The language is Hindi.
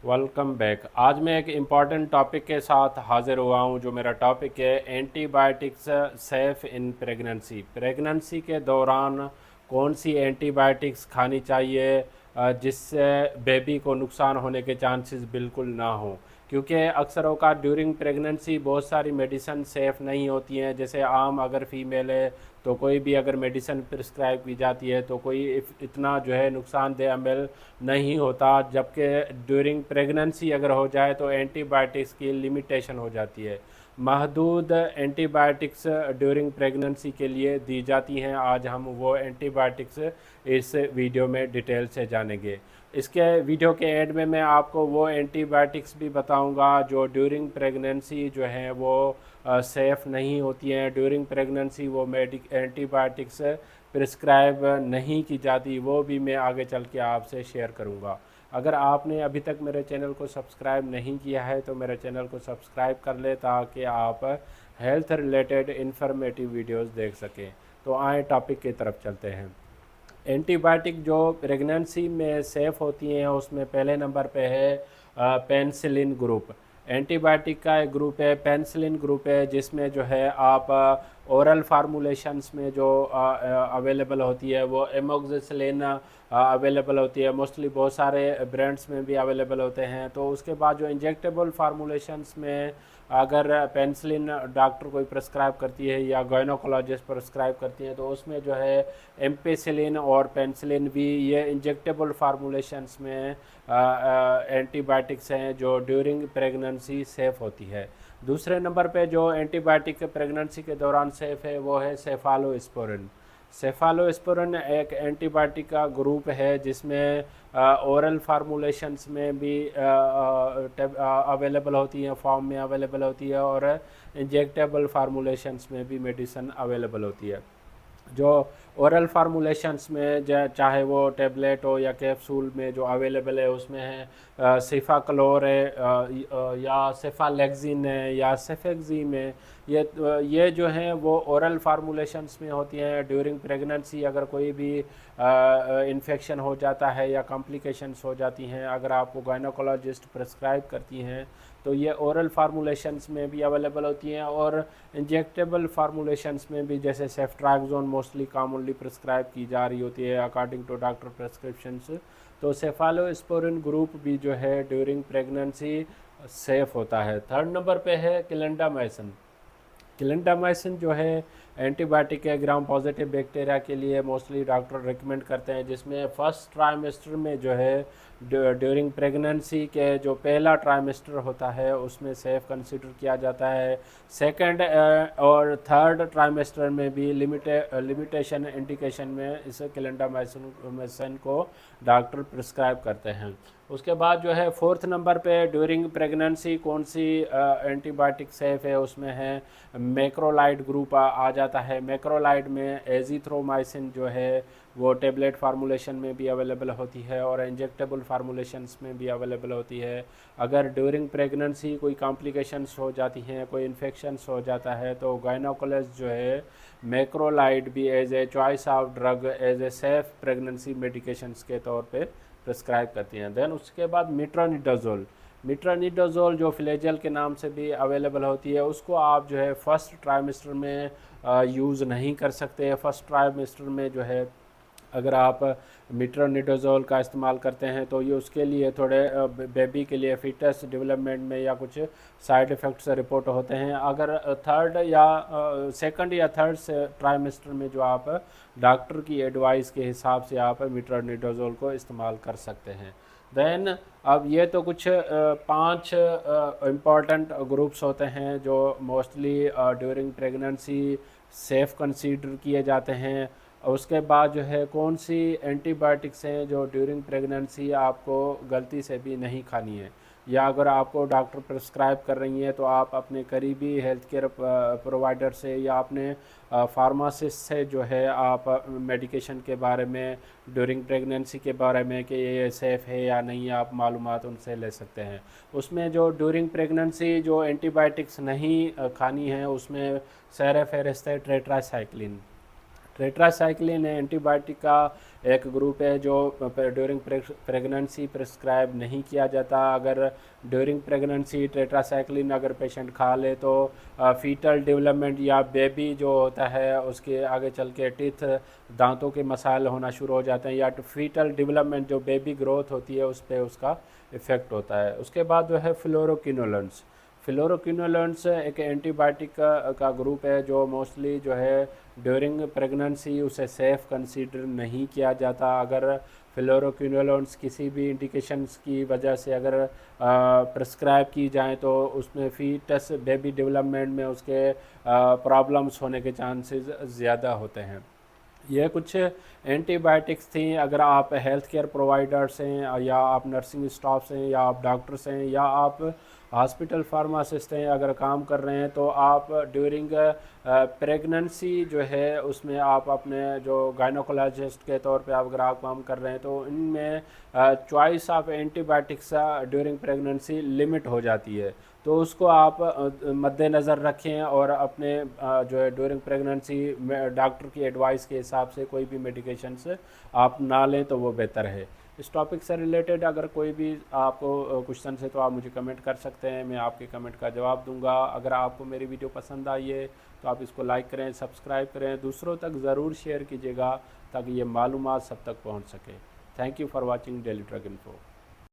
Welcome back. आज मैं एक इम्पॉर्टेंट टॉपिक के साथ हाज़िर हुआ हूँ। जो मेरा टॉपिक है antibiotics safe in pregnancy. Pregnancy के दौरान कौन सी एंटीबायोटिक्स खानी चाहिए जिससे बेबी को नुकसान होने के चांसेस बिल्कुल ना हो, क्योंकि अक्सर औक़ात ड्यूरिंग प्रेगनेंसी बहुत सारी मेडिसिन सेफ़ नहीं होती हैं। जैसे आम अगर फ़ीमेल है तो कोई भी अगर मेडिसिन प्रिस्क्राइब की जाती है तो कोई इतना जो है नुकसानदेह अमल नहीं होता, जबकि ड्यूरिंग प्रेगनेंसी अगर हो जाए तो एंटीबायोटिक्स की लिमिटेशन हो जाती है। महदूद एंटीबायोटिक्स ड्यूरिंग प्रेगनेंसी के लिए दी जाती हैं। आज हम वो एंटीबायोटिक्स इस वीडियो में डिटेल से जानेंगे। इसके वीडियो के एंड में मैं आपको वो एंटीबायोटिक्स भी बताऊंगा जो ड्यूरिंग प्रेगनेंसी जो हैं वो सेफ़ नहीं होती हैं। ड्यूरिंग प्रेगनेंसी वो एंटीबायोटिक्स प्रिस्क्राइब नहीं की जाती, वो भी मैं आगे चल के आपसे शेयर करूंगा। अगर आपने अभी तक मेरे चैनल को सब्सक्राइब नहीं किया है तो मेरे चैनल को सब्सक्राइब कर ले ताकि आप हेल्थ रिलेटेड इंफॉर्मेटिव वीडियोस देख सकें। तो आए टॉपिक की तरफ चलते हैं। एंटीबायोटिक जो प्रेगनेंसी में सेफ़ होती हैं उसमें पहले नंबर पे है पेनिसिलिन ग्रुप। एंटीबायोटिक का एक ग्रुप है पेनिसिलिन ग्रुप है, जिसमें जो है आप ओरल फार्मूलेशंस में जो अवेलेबल होती है वो एमोक्सिसिलिन अवेलेबल होती है। मोस्टली बहुत सारे ब्रांड्स में भी अवेलेबल होते हैं। तो उसके बाद जो इंजेक्टेबल फार्मूलेशंस में अगर पेनिसिलिन डॉक्टर कोई प्रिस्क्राइब करती है या गायनोकोलॉजिस्ट प्रिस्क्राइब करती हैं तो उसमें जो है एम्पेसिलिन और पेनिसिलिन भी ये इंजेक्टेबल फार्मूलेशंस में एंटीबायोटिक्स हैं जो ड्यूरिंग प्रेगनेंसी सेफ़ होती है। दूसरे नंबर पे जो एंटीबायोटिक प्रेगनेंसी के दौरान सेफ़ है वो है सेफालोस्पोरिन। सेफालोस्पोरिन एक एंटीबायोटिक का ग्रुप है जिसमें ओरल फार्मूलेशंस में भी अवेलेबल होती है, फॉर्म में अवेलेबल होती है, और इंजेक्टेबल फार्मूलेशंस में भी मेडिसिन अवेलेबल होती है। जो ओरल फार्मूलेशंस में चाहे वो टेबलेट हो या कैप्सूल में जो अवेलेबल है उसमें है सिफाक्लोर है या सेफालेक्सिन है या सेफेक्सिम है। ये जो हैं वो ओरल फार्मूलेशंस में होती हैं। ड्यूरिंग प्रेगनेंसी अगर कोई भी इन्फेक्शन हो जाता है या कॉम्प्लिकेशंस हो जाती हैं, अगर आपको गायनोकोलॉजिस्ट प्रिस्क्राइब करती हैं तो ये ओरल फार्मूलेशंस में भी अवेलेबल होती हैं, और इंजेक्टेबल फार्मूलेशंस में भी जैसे सेफ्ट्राक्सोन मोस्टली कॉमनली प्रिस्क्राइब की जा रही होती है अकॉर्डिंग टू डॉक्टर प्रिस्क्रिप्शंस। तो सेफालोस्पोरिन ग्रुप भी जो है ड्यूरिंग प्रेगनेंसी सेफ़ होता है। थर्ड नंबर पे है क्लिंडामाइसिन। क्लिंडामाइसिन जो है एंटीबायोटिक है ग्राम पॉजिटिव बैक्टीरिया के लिए, मोस्टली डॉक्टर रिकमेंड करते हैं, जिसमें फर्स्ट ट्राइमेस्टर में जो है ड्यूरिंग प्रेगनेंसी के जो पहला ट्राइमेस्टर होता है उसमें सेफ़ कंसिडर किया जाता है। सेकंड और थर्ड ट्राइमेस्टर में भी लिमिटेशन इंडिकेशन में इस क्लिंडामाइसिन को डॉक्टर प्रिस्क्राइब करते हैं। उसके बाद जो है फोर्थ नंबर पे ड्यूरिंग प्रेगनेंसी कौन सी एंटीबायोटिक सेफ़ है, उसमें है मैक्रोलाइड ग्रुप आ जाता है। मैक्रोलाइड में एजिथ्रोमाइसिन जो है वो टेबलेट फार्मूलेशन में भी अवेलेबल होती है और इंजेक्टेबल फार्मूलेशंस में भी अवेलेबल होती है। अगर ड्यूरिंग प्रेगनेंसी कोई कॉम्प्लिकेशंस हो जाती हैं, कोई इन्फेक्शंस हो जाता है, तो गायनोकोलॉजिस्ट जो है मैक्रोलाइड भी as a choice of drug as a safe pregnancy medications के तौर पे प्रिस्क्राइब करती हैं। देन उसके बाद मिट्रोनिडाजोल। मिट्रोनिडाजोल जो फ्लेजल के नाम से भी अवेलेबल होती है, उसको आप जो है फर्स्ट ट्राइमेस्टर में यूज़ नहीं कर सकते। फर्स्ट ट्राइमेस्टर में जो है अगर आप मिट्रोनिडाजोल का इस्तेमाल करते हैं तो ये उसके लिए थोड़े बेबी के लिए फिटस डेवलपमेंट में या कुछ साइड इफ़ेक्ट्स रिपोर्ट होते हैं। अगर थर्ड या सेकंड या थर्ड से ट्राइमेस्टर में जो आप डॉक्टर की एडवाइस के हिसाब से आप मिट्रोनिडाजोल को इस्तेमाल कर सकते हैं। देन अब ये तो कुछ पांच इम्पॉर्टेंट ग्रुप्स होते हैं जो mostly during pregnancy safe consider किए जाते हैं। उसके बाद जो है कौन सी एंटीबायोटिक्स हैं जो ड्यूरिंग प्रेगनेंसी आपको गलती से भी नहीं खानी है, या अगर आपको डॉक्टर प्रिस्क्राइब कर रही हैं तो आप अपने करीबी हेल्थ केयर प्रोवाइडर से या अपने फार्मासिस्ट से जो है आप मेडिकेशन के बारे में, ड्यूरिंग प्रेगनेंसी के बारे में कि ये सेफ़ है या नहीं, आप मालूमात उनसे ले सकते हैं। उसमें जो ड्यूरिंग प्रेगनेंसी जो एंटीबायोटिक्स नहीं खानी है उसमें सर फहरिस्त है टेट्रासाइक्लिन। टेट्रासाइक्लिन एंटीबायोटिक का एक ग्रुप है जो ड्यूरिंग प्रेगनेंसी प्रिस्क्राइब नहीं किया जाता। अगर ड्यूरिंग प्रेगनेंसी टेट्रासाइक्लिन अगर पेशेंट खा ले तो फीटल डेवलपमेंट या बेबी जो होता है उसके आगे चल के टीथ दांतों के मसाइल होना शुरू हो जाते हैं, या फीटल डेवलपमेंट जो बेबी ग्रोथ होती है उस पर उसका इफ़ेक्ट होता है। उसके बाद जो है फ्लोरोक्विनोलेंस। फ्लोरोक्विनोलेंस एक एंटीबायोटिक का ग्रुप है जो मोस्टली जो है ड्यूरिंग प्रेगनेंसी उसे सेफ़ कंसीडर नहीं किया जाता। अगर फ्लोरोक्विनोलेंस किसी भी इंडिकेशंस की वजह से अगर प्रिस्क्राइब की जाए तो उसमें फीटस बेबी डेवलपमेंट में उसके प्रॉब्लम्स होने के चांसेस ज़्यादा होते हैं। यह कुछ एंटीबायोटिक्स थी। अगर आप हेल्थ केयर प्रोवाइडर्स हैं या आप नर्सिंग स्टाफ्स हैं या आप डॉक्टर्स हैं या आप हॉस्पिटल फार्मासिस्ट हैं, अगर काम कर रहे हैं तो आप ड्यूरिंग प्रेगनेंसी जो है उसमें आप अपने जो गायनोकोलॉजिस्ट के तौर पे आप अगर आप काम कर रहे हैं तो इनमें choice of antibiotics during pregnancy limit हो जाती है। तो उसको आप मद्देनज़र रखें और अपने जो है ड्यूरिंग प्रेगनेंसी डॉक्टर की एडवाइस के हिसाब से कोई भी मेडिकेशंस आप ना लें तो वो बेहतर है। इस टॉपिक से रिलेटेड अगर कोई भी आपको क्वेश्चन है तो आप मुझे कमेंट कर सकते हैं, मैं आपके कमेंट का जवाब दूंगा। अगर आपको मेरी वीडियो पसंद आई है तो आप इसको लाइक करें, सब्सक्राइब करें, दूसरों तक ज़रूर शेयर कीजिएगा ताकि ये मालूमात सब तक पहुंच सके। Thank you for watching daily drug info.